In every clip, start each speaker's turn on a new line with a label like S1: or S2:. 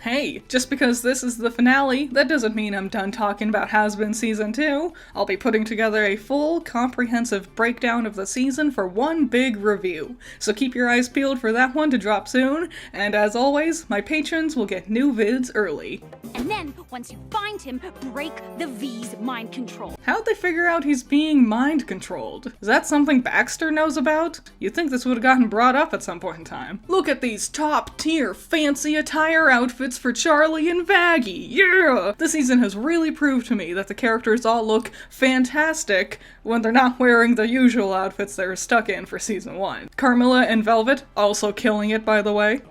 S1: Hey, just because this is the finale, that doesn't mean I'm done talking about Has-Been Season 2. I'll be putting together a full, comprehensive breakdown of the season for one big review. So keep your eyes peeled for that one to drop soon, and as always, my patrons will get new vids early.
S2: And then, once you find him, break the V's mind control.
S1: How'd they figure out he's being mind controlled? Is that something Baxter knows about? You'd think this would have gotten brought up at some point in time. Look at these top-tier fancy attire outfits for Charlie and Vaggie, yeah! This season has really proved to me that the characters all look fantastic when they're not wearing the usual outfits they were stuck in for season 1. Carmilla and Velvet also killing it, by the way.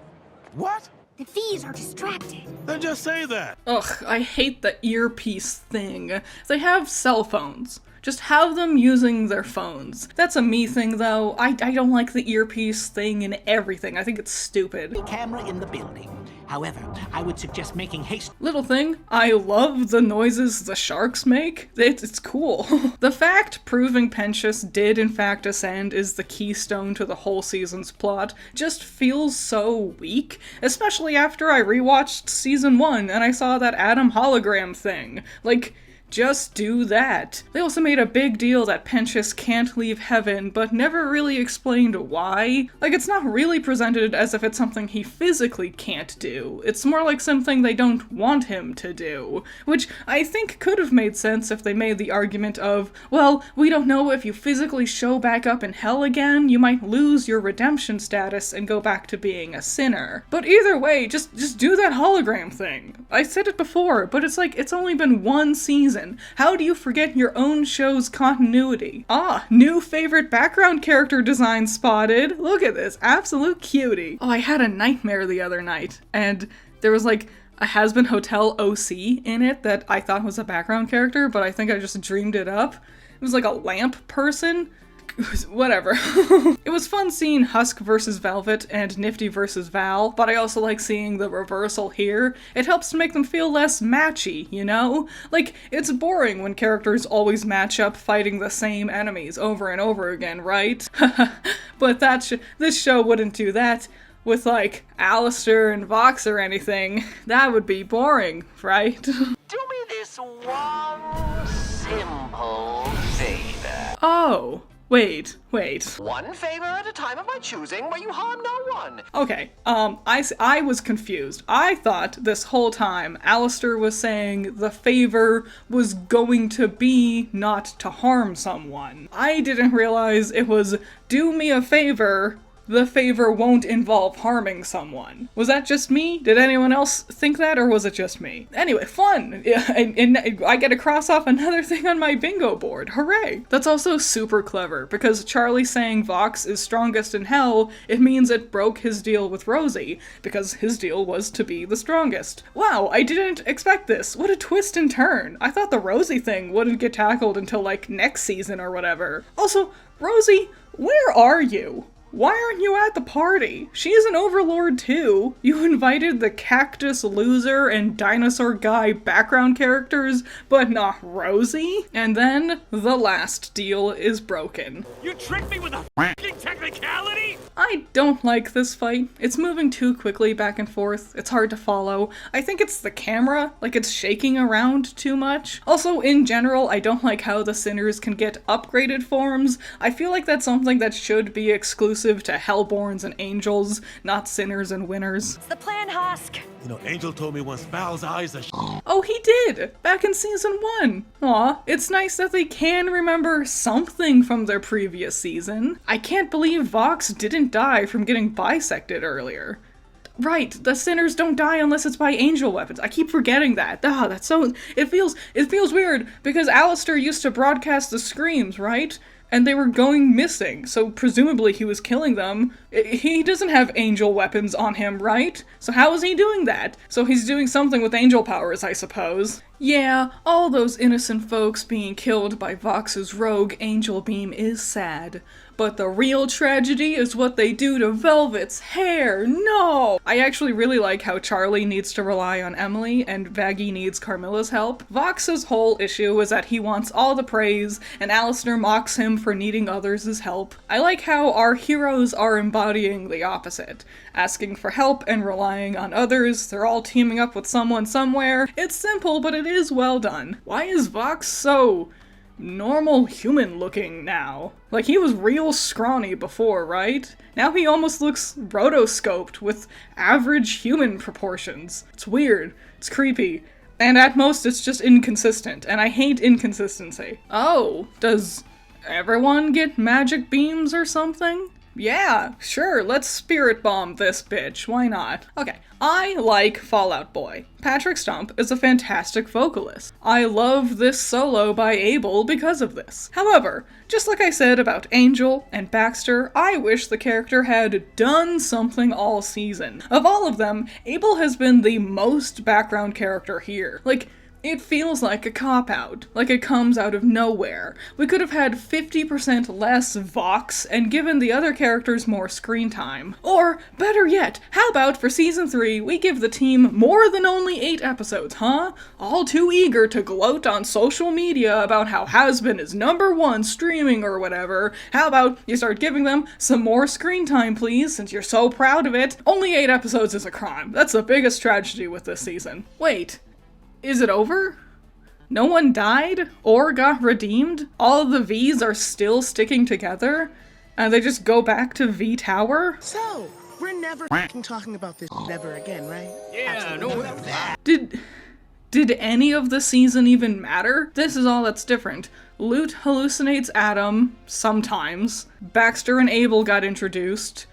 S3: What?
S2: The V's are distracted.
S3: Then just say that.
S1: Ugh, I hate the earpiece thing. They have cell phones. Just have them using their phones. That's a me thing, though. I don't like the earpiece thing in everything. I think it's stupid.
S4: Camera in the building. However, I would suggest making haste.
S1: Little thing, I love the noises the sharks make. It's cool. The fact proving Pentious did in fact ascend is the keystone to the whole season's plot just feels so weak, especially after I rewatched season 1 and I saw that Adam hologram thing. Like, just do that. They also made a big deal that Pentious can't leave heaven, but never really explained why. Like, it's not really presented as if it's something he physically can't do. It's more like something they don't want him to do. Which I think could have made sense if they made the argument of, well, we don't know if you physically show back up in hell again, you might lose your redemption status and go back to being a sinner. But either way, just do that hologram thing. I said it before, but it's like, it's only been one season. How do you forget your own show's continuity? Ah, new favorite background character design spotted. Look at this, absolute cutie. Oh, I had a nightmare the other night, and there was like a Has-Been Hotel OC in it that I thought was a background character, but I think I just dreamed it up. It was like a lamp person. Whatever. It was fun seeing Husk versus Velvet and Nifty versus Val, but I also like seeing the reversal here. It helps to make them feel less matchy, you know? Like, it's boring when characters always match up fighting the same enemies over and over again, right? But this show wouldn't do that with, like, Alistair and Vox or anything. That would be boring, right?
S5: Do me this one simple favor.
S1: Oh. Wait.
S5: One favor at a time of my choosing where you harm no one.
S1: Okay, I was confused. I thought this whole time Alistair was saying the favor was going to be not to harm someone. I didn't realize it was do me a favor, the favor won't involve harming someone. Was that just me? Did anyone else think that, or was it just me? Anyway, fun! Yeah, and I get to cross off another thing on my bingo board. Hooray! That's also super clever, because Charlie saying Vox is strongest in hell, it means it broke his deal with Rosie, because his deal was to be the strongest. Wow, I didn't expect this. What a twist and turn. I thought the Rosie thing wouldn't get tackled until, like, next season or whatever. Also, Rosie, where are you? Why aren't you at the party? She's an overlord too. You invited the cactus loser and dinosaur guy background characters, but not Rosie? And then the last deal is broken.
S3: You tricked me with a f***ing technicality?
S1: I don't like this fight. It's moving too quickly back and forth. It's hard to follow. I think it's the camera, like it's shaking around too much. Also, in general, I don't like how the sinners can get upgraded forms. I feel like that's something that should be exclusive to Hellborns and Angels, not sinners and winners.
S2: It's the plan, Husk.
S3: You know, Angel told me once Val's eyes are
S1: Oh, he did! Back in season 1. Aw, it's nice that they can remember something from their previous season. I can't believe Vox didn't die from getting bisected earlier. Right, the sinners don't die unless it's by angel weapons. I keep forgetting that. Ah, that's so... It feels weird, because Alistair used to broadcast the screams, right? And they were going missing, so presumably he was killing them. He doesn't have angel weapons on him, right? So how is he doing that? So he's doing something with angel powers, I suppose. Yeah, all those innocent folks being killed by Vox's rogue angel beam is sad. But the real tragedy is what they do to Velvet's hair. No! I actually really like how Charlie needs to rely on Emily and Vaggie needs Carmilla's help. Vox's whole issue is that he wants all the praise and Alistair mocks him for needing others' help. I like how our heroes are embodying the opposite. asking for help and relying on others. They're all teaming up with someone somewhere. It's simple, but it is well done. Why is Vox so normal human looking now? Like, he was real scrawny before, right? Now he almost looks rotoscoped with average human proportions. It's weird. It's creepy. And at most, it's just inconsistent, and I hate inconsistency. Oh, does everyone get magic beams or something? Yeah, sure, let's spirit bomb this bitch, why not? Okay, I like Fall Out Boy. Patrick Stump is a fantastic vocalist. I love this solo by Abel because of this. However, just like I said about Angel and Baxter, I wish the character had done something all season. Of all of them, Abel has been the most background character here. Like, it feels like a cop-out, like it comes out of nowhere. We could have had 50% less Vox and given the other characters more screen time. Or, better yet, how about for season 3, we give the team more than only 8 episodes, huh? All too eager to gloat on social media about how Has-Been is #1 streaming or whatever. How about you start giving them some more screen time, please, since you're so proud of it? Only 8 episodes is a crime. That's the biggest tragedy with this season. Wait. Is it over? No one died or got redeemed? All of the V's are still sticking together? And they just go back to V Tower?
S6: So, we're never f***ing talking about this ever again, right?
S3: Yeah, no, that.
S1: Did any of the season even matter? This is all that's different. Lute hallucinates Adam, sometimes. Baxter and Abel got introduced.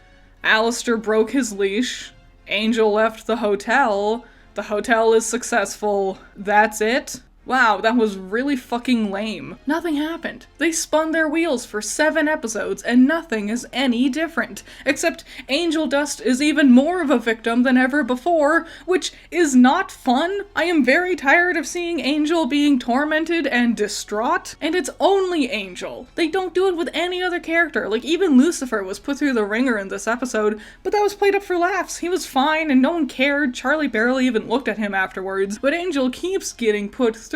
S1: Alistair broke his leash. Angel left the hotel. The hotel is successful. That's it? Wow, that was really fucking lame. Nothing happened. They spun their wheels for 7 episodes and nothing is any different. Except Angel Dust is even more of a victim than ever before, which is not fun. I am very tired of seeing Angel being tormented and distraught, and it's only Angel. They don't do it with any other character. Like, even Lucifer was put through the ringer in this episode, but that was played up for laughs. He was fine and no one cared. Charlie barely even looked at him afterwards, but Angel keeps getting put through.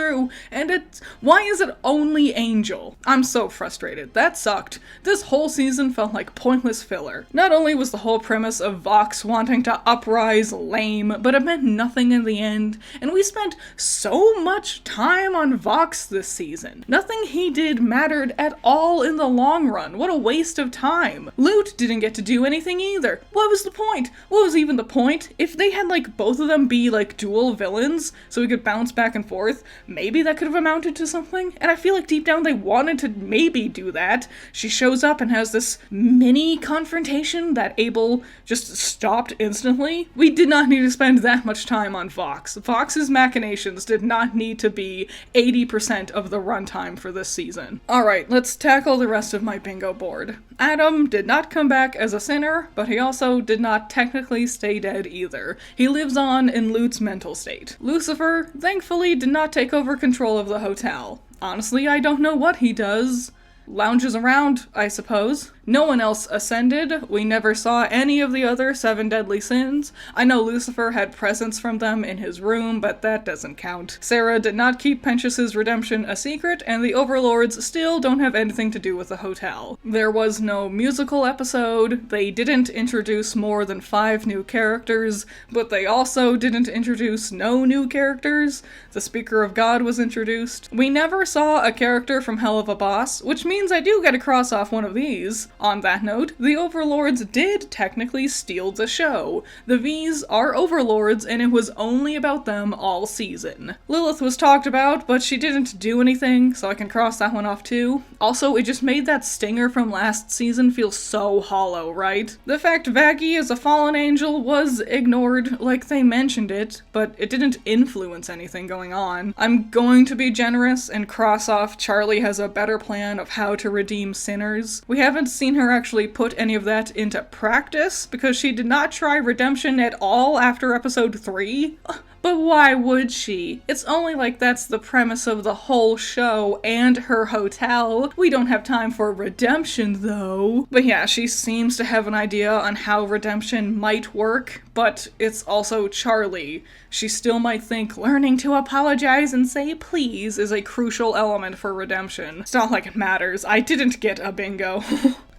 S1: And why is it only Angel? I'm so frustrated. That sucked. This whole season felt like pointless filler. Not only was the whole premise of Vox wanting to uprise lame, but it meant nothing in the end, and we spent so much time on Vox this season. Nothing he did mattered at all in the long run. What a waste of time. Lute didn't get to do anything either. What was the point? What was even the point? If they had, like, both of them be, like, dual villains, so we could bounce back and forth, maybe that could have amounted to something, and I feel like deep down they wanted to maybe do that. She shows up and has this mini confrontation that Abel just stopped instantly. We did not need to spend that much time on Vox. Vox's machinations did not need to be 80% of the runtime for this season. Alright, let's tackle the rest of my bingo board. Adam did not come back as a sinner, but he also did not technically stay dead either. He lives on in Lute's mental state. Lucifer, thankfully, did not take over control of the hotel. Honestly, I don't know what he does. Lounges around, I suppose. No one else ascended. We never saw any of the other 7 deadly sins. I know Lucifer had presents from them in his room, but that doesn't count. Sarah did not keep Pentius's redemption a secret, and the overlords still don't have anything to do with the hotel. There was no musical episode. They didn't introduce more than 5 new characters, but they also didn't introduce no new characters. The Speaker of God was introduced. We never saw a character from Hell of a Boss, which means I do get to cross off one of these. On that note, the Overlords did technically steal the show. The V's are Overlords, and it was only about them all season. Lilith was talked about, but she didn't do anything, so I can cross that one off too. Also, it just made that stinger from last season feel so hollow, right? The fact Vaggie is a fallen angel was ignored, like they mentioned it, but it didn't influence anything going on. I'm going to be generous and cross off Charlie has a better plan of how to redeem sinners. We haven't seen her actually put any of that into practice, because she did not try redemption at all after episode 3. But why would she? It's only like that's the premise of the whole show and her hotel. We don't have time for redemption, though. But yeah, she seems to have an idea on how redemption might work, but it's also Charlie. She still might think learning to apologize and say please is a crucial element for redemption. It's not like it matters. I didn't get a bingo.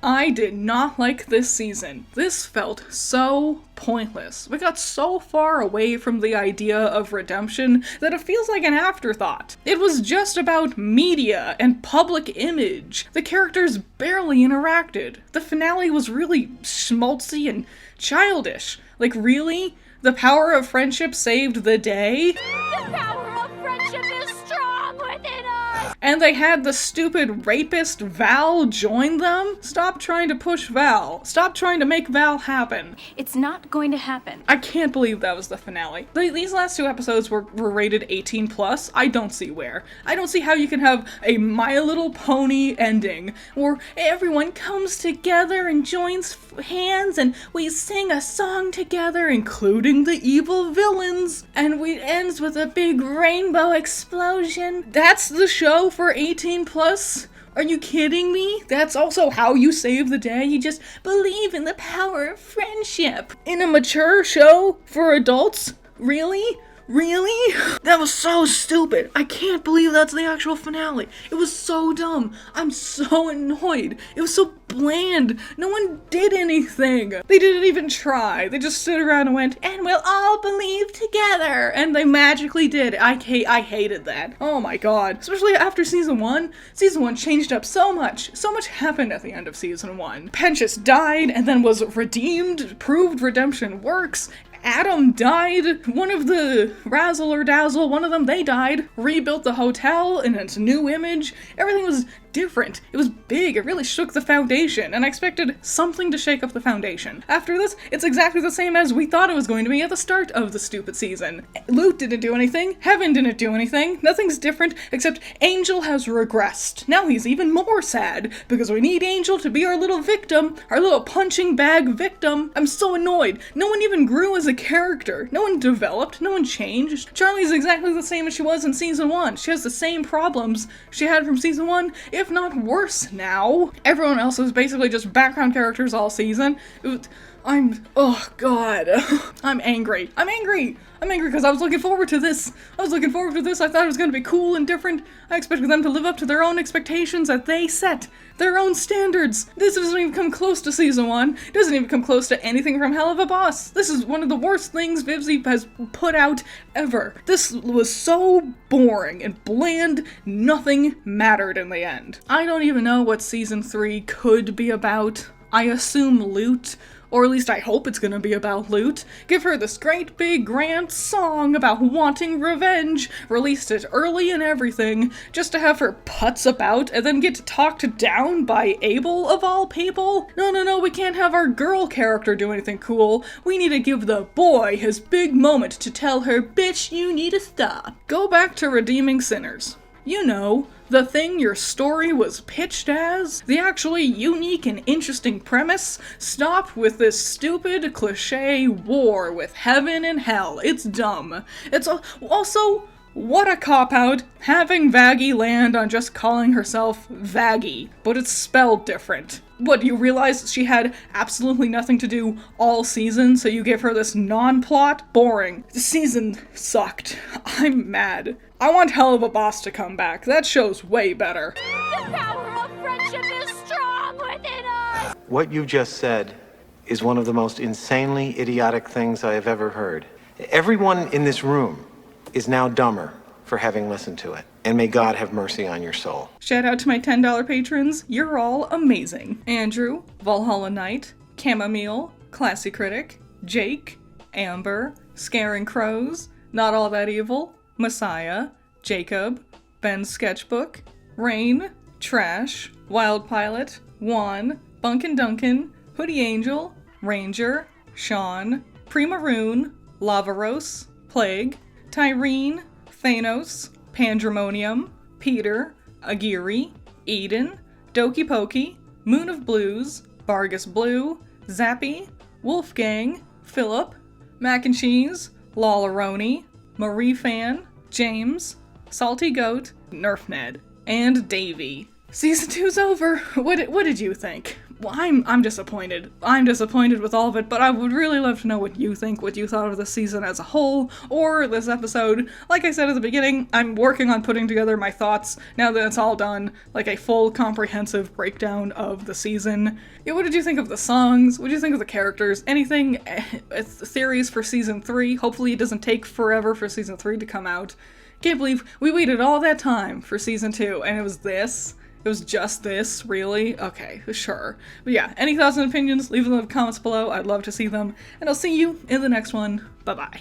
S1: I did not like this season. This felt so pointless. We got so far away from the idea of redemption that it feels like an afterthought. It was just about media and public image. The characters barely interacted. The finale was really schmaltzy and childish. Like, really? The power of friendship saved the day?
S2: The power of friendship is strong within us!
S1: And they had the stupid rapist Val join them? Stop trying to push Val. Stop trying to make Val happen.
S2: It's not going to happen.
S1: I can't believe that was the finale. These last 2 episodes were rated 18 plus. I don't see where. I don't see how you can have a My Little Pony ending where everyone comes together and joins hands and we sing a song together, including the evil villains, and it ends with a big rainbow explosion. That's the show for 18 plus? Are you kidding me? That's also how you save the day? You just believe in the power of friendship. In a mature show for adults? Really? Really? That was so stupid. I can't believe that's the actual finale. It was so dumb. I'm so annoyed. It was so bland. No one did anything. They didn't even try. They just stood around and went, and we'll all believe together. And they magically did. I hated that. Oh my god. Especially after season 1. Season 1 changed up so much. So much happened at the end of season 1. Pentious died and then was redeemed, proved redemption works. Adam died, one of the Razzle or Dazzle, one of them, they died, rebuilt the hotel in its new image. Everything was different. It was big. It really shook the foundation, and I expected something to shake up the foundation. After this, it's exactly the same as we thought it was going to be at the start of the stupid season. Loot didn't do anything. Heaven didn't do anything. Nothing's different, except Angel has regressed. Now he's even more sad, because we need Angel to be our little victim, our little punching bag victim. I'm so annoyed. No one even grew as a character. No one developed. No one changed. Charlie's exactly the same as she was in season 1. She has the same problems she had from season 1, if not worse now. Everyone else is basically just background characters all season. Oh god. I'm angry. I'm angry because I was looking forward to this. I thought it was going to be cool and different. I expected them to live up to their own expectations that they set. Their own standards. This doesn't even come close to season 1. It doesn't even come close to anything from Hell of a Boss. This is one of the worst things Vivzy has put out ever. This was so boring and bland, nothing mattered in the end. I don't even know what season 3 could be about. I assume loot. Or at least I hope it's gonna be about loot. Give her this great big grand song about wanting revenge, released it early and everything, just to have her putz about and then get talked down by Abel of all people? No, we can't have our girl character do anything cool. We need to give the boy his big moment to tell her, bitch, you need to stop. Go back to redeeming sinners. You know, the thing your story was pitched as, the actually unique and interesting premise. Stop with this stupid cliche war with heaven and hell. It's dumb. It's also, what a cop-out, having Vaggie land on just calling herself Vaggie, but it's spelled different. What, you realize she had absolutely nothing to do all season, so you give her this non-plot? Boring. The season sucked. I'm mad. I want Hell of a Boss to come back. That show's way better.
S2: The power of friendship is strong within us!
S7: What you just said is one of the most insanely idiotic things I have ever heard. Everyone in this room is now dumber for having listened to it. And may God have mercy on your soul.
S1: Shout out to my $10 patrons. You're all amazing. Andrew, Valhalla Knight, Chamomile, Classy Critic, Jake, Amber, Scaring Crows, Not All That Evil, Messiah, Jacob, Ben's Sketchbook, Rain, Trash, Wild Pilot, Juan, Bunkin' Duncan, Hoodie Angel, Ranger, Sean, Premaroon, Lavaros, Plague, Tyrene, Thanos, Pandemonium, Peter, Aguirre, Eden, Doki Pokey, Moon of Blues, Vargas Blue, Zappy, Wolfgang, Philip, Mac and Cheese, Lawleroni, Marie Fan, James, Salty Goat, Nerf Ned, and Davey. Season 2's over. What did you think? well, I'm disappointed. I'm disappointed with all of it, but I would really love to know what you think, what you thought of the season as a whole, or this episode. Like I said at the beginning, I'm working on putting together my thoughts, now that it's all done, like a full, comprehensive breakdown of the season. Yeah, what did you think of the songs? What did you think of the characters? Anything, theories for season 3? Hopefully it doesn't take forever for season 3 to come out. Can't believe we waited all that time for season 2, and it was this? It was just this? Really? Okay, sure. But yeah, any thoughts and opinions, leave them in the comments below. I'd love to see them. And I'll see you in the next one. Bye-bye.